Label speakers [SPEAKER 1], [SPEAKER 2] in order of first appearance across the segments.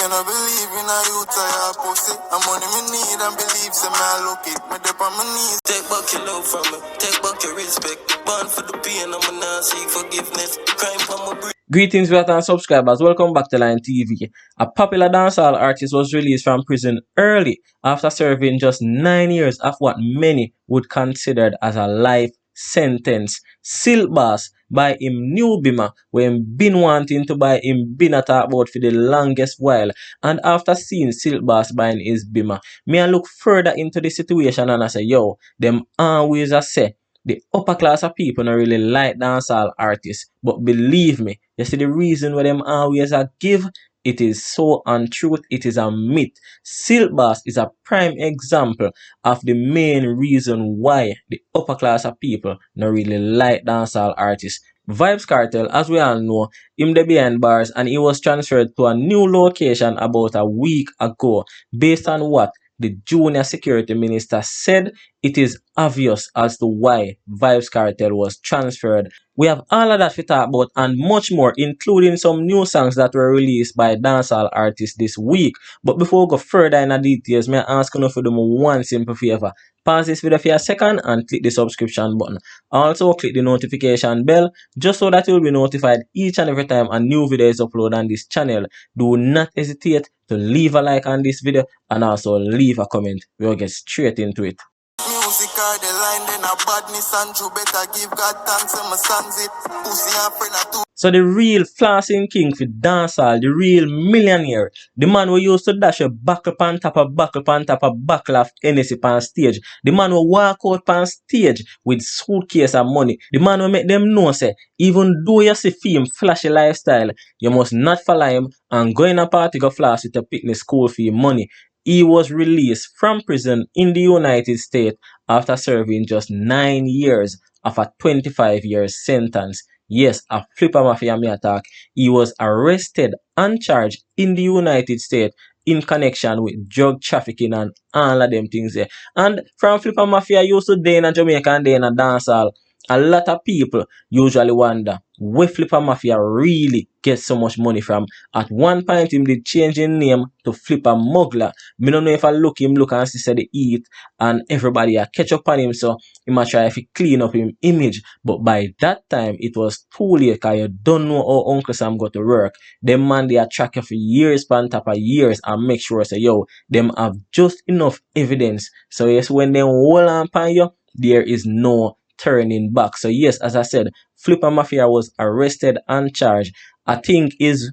[SPEAKER 1] cannot believe in a youth I pussy. I'm money me need and believe say me I look it. Me dip on my knees. Take back your love from me. Take back your respect. Born for the pain, I'm not seek forgiveness. Crime from my breath.
[SPEAKER 2] Greetings, viewers and subscribers. Welcome back to Line TV. A popular dancehall artist was released from prison early after serving just 9 years of what many would consider as a life sentence. Silkboss by him new bimmer when been wanting to buy him been a talk about for the longest while. And after seeing Silkboss buying his bimmer, me I look further into the situation and I say, yo, them always a say the upper class of people don't really like dancehall artists. But believe me, you see the reason why them always a give, it is so untruth, it is a myth. Silkboss is a prime example of the main reason why the upper class of people don't really like dancehall artists. Vybz Cartel, as we all know, him the behind bars and he was transferred to a new location about a week ago. Based on what the junior security minister said, it is obvious as to why Vybz Cartel was transferred. We have all of that to talk about and much more, including some new songs that were released by dancehall artists this week. But before we go further in the details, may I ask you to do one simple favor. Pause this video for a second and click the subscription button. Also click the notification bell just so that you will be notified each and every time a new video is uploaded on this channel. Do not hesitate to leave a like on this video and also leave a comment. We'll get straight into it.
[SPEAKER 1] Music are the line, then a badness and you better give God thanks and my songs it. Pussy and friend are two.
[SPEAKER 2] So the real flossing king for dancehall, the real millionaire, the man who used to dash a buckle pan top of buckle pan top of buckle of Hennessy pan stage, the man who walk out pan stage with suitcase of money, the man who make them know say, even though you see him flashy lifestyle, you must not follow him and go in a party go floss with a picnic school fee money. He was released from prison in the United States after serving just 9 years of a 25-year sentence. Yes, a Flippa Mafia me attack. He was arrested and charged in the United States in connection with drug trafficking and all of them things there. And from Flippa Mafia used to day in Jamaica and day in a dancehall. A lot of people usually wonder where Flippa Mafia really gets so much money from. At one point, him did change his name to Flippa Muggler. Me don't know if I look and see say the eat and everybody a catch up on him, so he might try if he clean up him image. But by that time, it was too late because you don't know how Uncle Sam got to work. Them man they track you for years pan top of years and make sure say yo, them have just enough evidence. So yes, when them hold on pan you, there is no turning back. So yes, as I said, Flippa Mafia was arrested and charged. I think his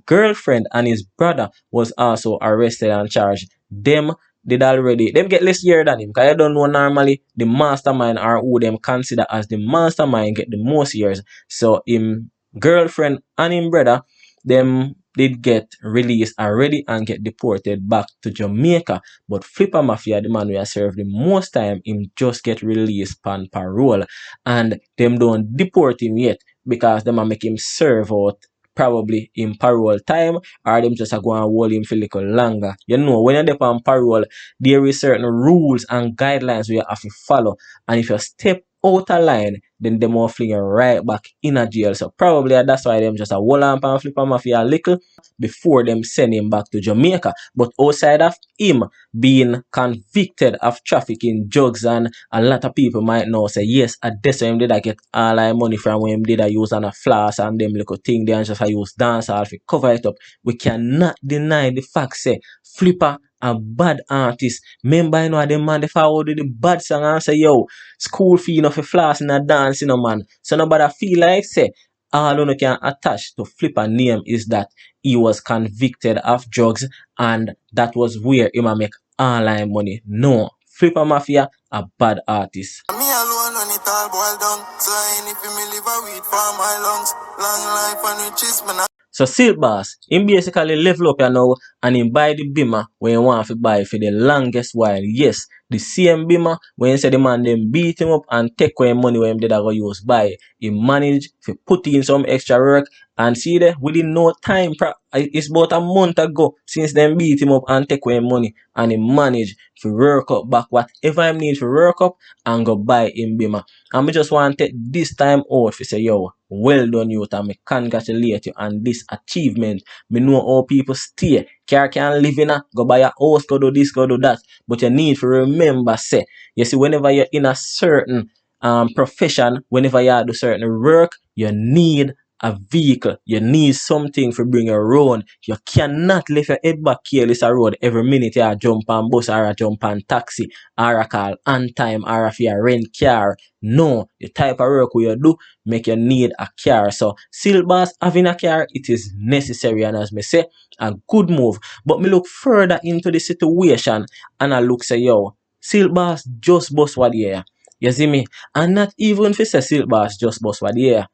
[SPEAKER 2] girlfriend and his brother was also arrested and charged. Them get less year than him, because I don't know normally the mastermind or who them consider as the mastermind get the most years. So him girlfriend and him brother, them did get released already and get deported back to Jamaica. But Flippa Mafia, the man who has served the most time, him just get released on parole. And them don't deport him yet because them make him serve out probably in parole time, or them just go and hold him for a little longer. You know, when you're on parole, there is certain rules and guidelines you have to follow. And if you step out of line, then them will fling you right back in a jail. So probably that's why them just a hold on and Flippa Mafia a little before them send him back to Jamaica. But outside of him being convicted of trafficking drugs, and a lot of people might know say yes, at this time did I get all my money from when did I use on a floss and them little thing they just I use dancehall to cover it up. We cannot deny the fact say Flippa a bad artist. Remember, you know, them man they forward the bad song and say, yo, school fee enough for floss in a dance, you know, man. So nobody feel like say all you can attach to Flippa name is that he was convicted of drugs and that was where he might make all his money. No, Flippa Mafia a bad artist.
[SPEAKER 1] Me alone on it all boiled down. So anything me live a weed for my lungs. Long life and riches, man.
[SPEAKER 2] So Silkboss, him basically level up here now and him buy the bimmer when he want to buy for the longest while. Yes, the same bimmer when he said the man them beat him up and take away money when him did go use buy. He managed to put in some extra work and see there within no time, it's about a month ago since them beat him up and take away money, and he managed to work up back whatever I need to work up and go buy him bimmer. And I just want to take this time out to say, yo, well done youth, and I congratulate you on this achievement. Me know how people stay Car can live in a, go buy a house, go do this, go do that. But you need to remember, say, you see, whenever you're in a certain profession, whenever you do certain work, you need a vehicle. You need something to bring you around. You cannot leave your head back careless a road every minute you jump on bus or a jump on taxi or a call on time or if you rent car. No, the type of work you do make you need a car. So Silkboss having a car, it is necessary, and as me say, a good move. But me look further into the situation and I look say, yo, Silkboss just bust what year. You see me? And not even if say Silkboss just bust what year.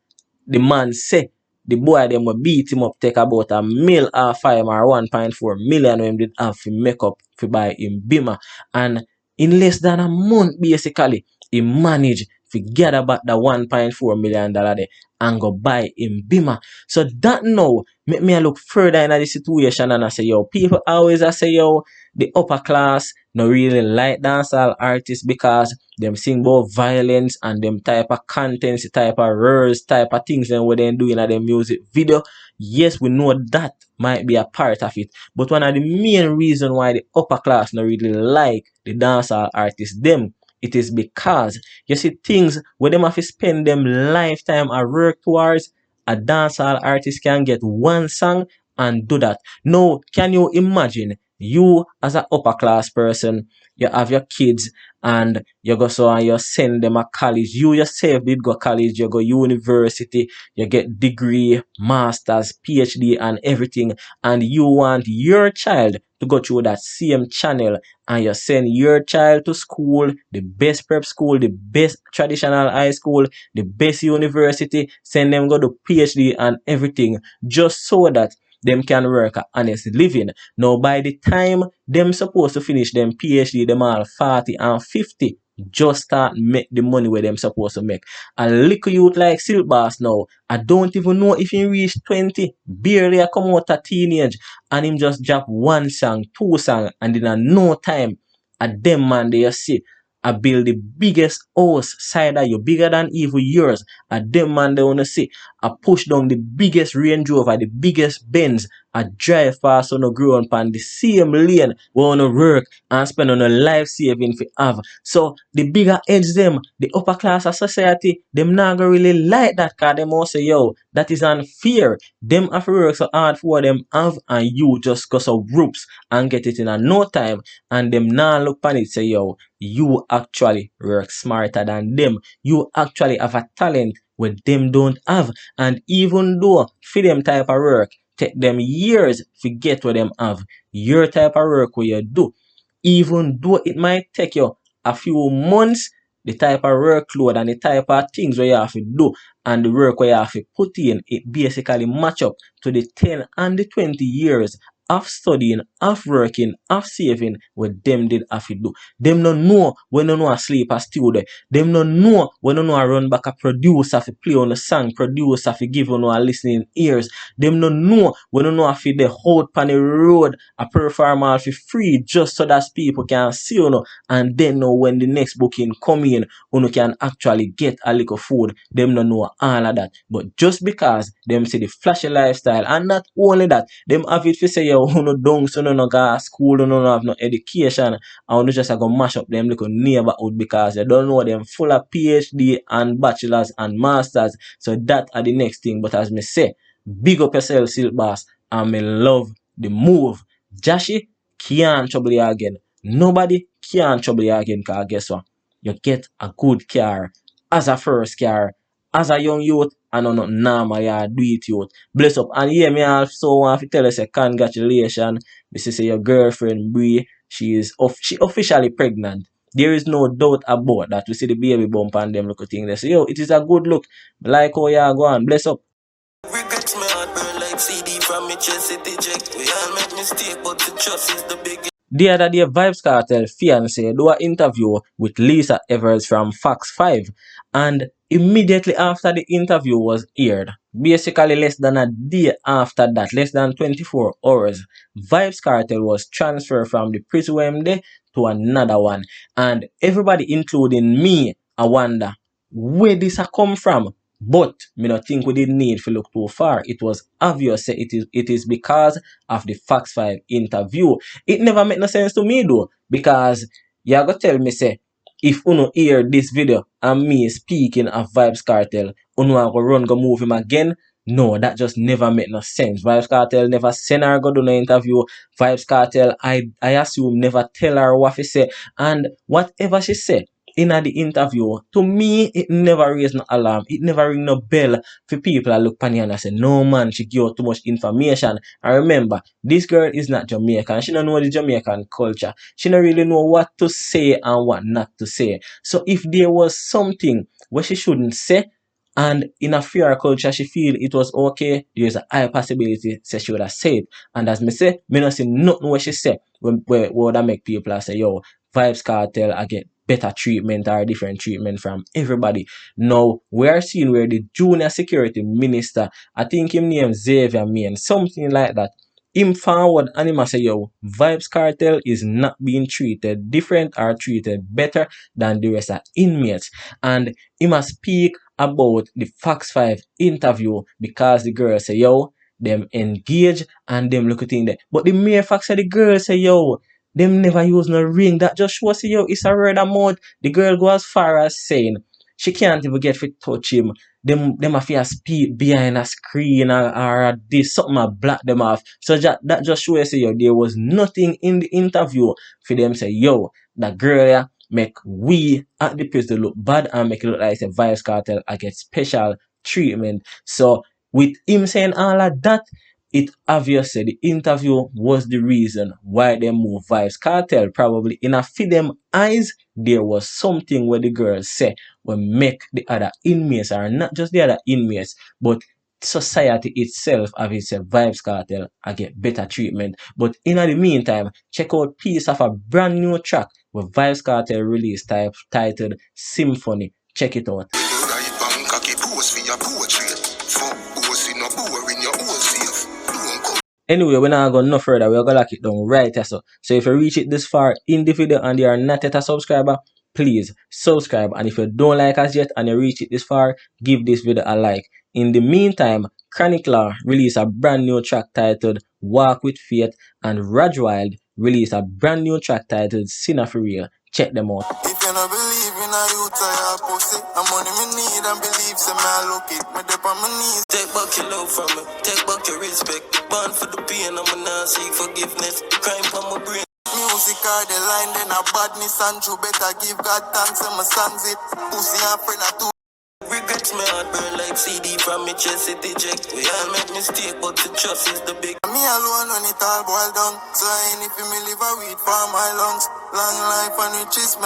[SPEAKER 2] The man say the boy them will beat him up, take about a mil or 5 or 1.4 million when did have to make up to buy him Bima. And in less than a month, basically, he managed to get about the $1.4 million there and go buy him Bima. So that now make me look further in the situation and I say, yo, people always I say, yo, the upper class no really like dancehall artists because them sing about violence and them type of contents, type of words, type of things and what they do in their music video. Yes, we know that might be a part of it. But one of the main reasons why the upper class no really like the dancehall artists, them, it is because you see things where them have to spend them lifetime at work towards, a dancehall artist can get one song and do that. Now, can you imagine you as an upper class person, you have your kids and you go so and you send them a college. You yourself did go college, you go university, you get degree, masters, PhD and everything, and you want your child to go through that same channel and you send your child to school, the best prep school, the best traditional high school, the best university, send them go to PhD and everything just so that them can work a honest living. Now by the time them supposed to finish them PhD, them all 40 and 50 just start make the money where them supposed to make. A little youth like Silkboss now, I don't even know if he reach 20, barely a come out a teenage, and him just drop one song, two song, and in a no time, a them man there you see, I build the biggest house side of you, bigger than even yours. A them man they wanna see, I push down the biggest Range Rover, the biggest Benz, I drive fast on a grow on the same lane, we wanna work and spend on a life saving for have. So the bigger edge them, the upper class of society, them not gonna really like that cause them all say, yo, that is unfair. Them have to work so hard for them have and you just go so groups and get it in a no time and them now look on it say, yo, you actually work smarter than them. You actually have a talent where them don't have. And even though for them type of work take them years to get what them have, your type of work where you do, even though it might take you a few months, the type of workload and the type of things where you have to do and the work where you have to put in, it basically match up to the 10 and the 20 years of studying, of working, of saving what them did have to do. Them no know when no know a sleep a studio. Them no know when no know a run back a producer to play on a song, producer to give on a listening ears. Them no know when no know a the hold pan the road a performer for free just so that people can see you know and then know when the next booking come in you can actually get a little food. Them no know all of that. But just because them see the flashy lifestyle and not only that, them have it to say you no dung, so no go school, no have no education, and you just go mash up them little neighborhood because you don't know them full of PhD and bachelors and masters. So that are the next thing. But as me say, big up yourself, Silkboss, and me love the move. Jashi can't trouble you again. Nobody can trouble you again because guess what? You get a good car as a first car, as a young youth, and on normal you do it youth. Bless up. And yeah, me also want to tell you say congratulations. This is your girlfriend Bree. She officially pregnant. There is no doubt about that. We see the baby bump and them little thing. They say, yo, it is a good look. Like how you go on. Bless up.
[SPEAKER 1] Regrets my heart burn like CD from me chest it eject. We all make mistake, but the trust is the biggest.
[SPEAKER 2] The other day, Vybz Cartel fiance do an interview with Lisa Evers from Fox 5, and immediately after the interview was aired, basically less than a day after that, less than 24 hours, Vybz Cartel was transferred from the prison where to another one, and everybody, including me, I wonder where this a come from. But me not think we didn't need to look too far. It was obvious say it is because of the Fox 5 interview. It never make no sense to me though, because you go tell me say if uno hear this video and me speaking of Vibes Cartel, uno a go run go move him again. No, that just never make no sense. Vibes Cartel never send her go do no interview. Vibes Cartel, I assume never tell her what she say. And whatever she say in the interview, to me, it never raised no alarm. It never ring no bell for people that look pan and say, no man, she give out too much information. And remember, this girl is not Jamaican. She don't know the Jamaican culture. She don't really know what to say and what not to say. So if there was something where she shouldn't say, and in a fair culture, she feel it was okay, there's a high possibility say she would have said it. And as me say, me not see nothing what she say where would that make people say, yo, Vibes Cartel, I get better treatment or different treatment from everybody. Now, we are seeing where the junior security minister, I think him name Xavier Main, something like that, him forward and him a say, yo, Vibes Cartel is not being treated different or treated better than the rest of inmates. And he must speak about the Fox 5 interview because the girl say, yo, them engage and them look at in there. But the mere fact that the girl say, yo, them never use no ring. That just shows you, yo, it's a word amount. The girl go as far as saying she can't even get to touch him. Them have to speak behind a screen or this something a block them off. So that just shows you, yo, there was nothing in the interview for them say, yo, that girl yeah, make we at the place to look bad and make it look like a Vibes Cartel I get special treatment. So with him saying all of that, it obviously the interview was the reason why they moved Vibes Cartel. Probably in a few them eyes, there was something where the girls say will make the other inmates, or not just the other inmates, but society itself have its Vibes Cartel I get better treatment. But in the meantime, check out piece of a brand new track with Vibes Cartel released titled Symphony. Check it out. Anyway, we're not going no further. We're going to lock it down right here. So if you reach it this far in the video and you are not yet a subscriber, please subscribe. And if you don't like us yet and you reach it this far, give this video a like. In the meantime, Chronicler released a brand new track titled Walk with Faith, and Rajwild released a brand new track titled Sinner for Real. Check them out.
[SPEAKER 1] If you don't believe in a youth or a pussy, I'm money me need and believe, say me I look it, me dip on my knees. Take back your love from me, take back your respect. Born for the pain, I'm not seek forgiveness. Crime from my brain. Music are the line, then a badness and true. Better give God thanks and my songs it. Pussy and friend are two. Regrets my heart burn like CD from me chest, it eject. We all make mistake, but the trust is the big. Me alone when it all boiled down. So I ain't if me live a weed for my lungs. Long life and riches, man.